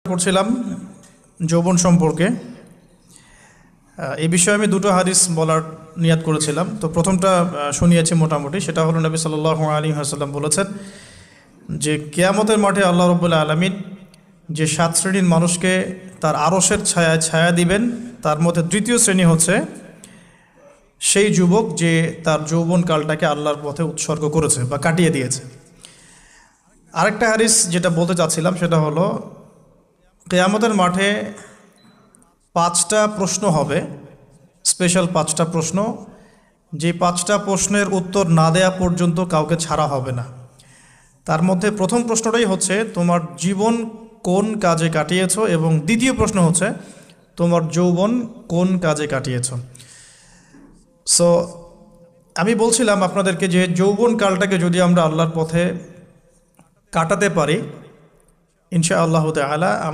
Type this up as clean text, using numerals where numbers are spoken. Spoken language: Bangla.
করছিলাম যৌবন সম্পর্কে। এই বিষয়ে আমি দুটো হাদিস বলার নিয়াত করেছিলাম। তো প্রথমটা শুনিয়েছি মোটামুটি, সেটা হলো নবী সাল্লাল্লাহু আলাইহি ওয়াসাল্লাম বলেছেন যে কিয়ামতের মাঠে আল্লাহ রাব্বুল আলামিন যে 7 শ্রেণীর মানুষকে তার আরশের ছায়ায় ছায়া দিবেন, তার মধ্যে তৃতীয় শ্রেণী হচ্ছে সেই যুবক যে তার যৌবনকালটাকে আল্লাহর পথে উৎসর্গ করেছে বা কাটিয়ে দিয়েছে। আরেকটা হাদিস যেটা বলতে চাচ্ছিলাম সেটা হলো কিয়ামতের মাঠে 5টা প্রশ্ন হবে, স্পেশাল 5টা প্রশ্ন, যে 5টা প্রশ্নের উত্তর না দেয়া পর্যন্ত কাউকে ছাড়া হবে না। তার মধ্যে প্রথম প্রশ্নটাই হচ্ছে তোমার জীবন কোন কাজে কাটিয়েছো, এবং দ্বিতীয় প্রশ্ন হচ্ছে তোমার যৌবন কোন কাজে কাটিয়েছো। সো আমি বলছিলাম আপনাদেরকে যে যৌবন কালটাকে যদি আমরা আল্লাহর পথে কাটাতে পারি, ইনশাআল্লাহ তাআলা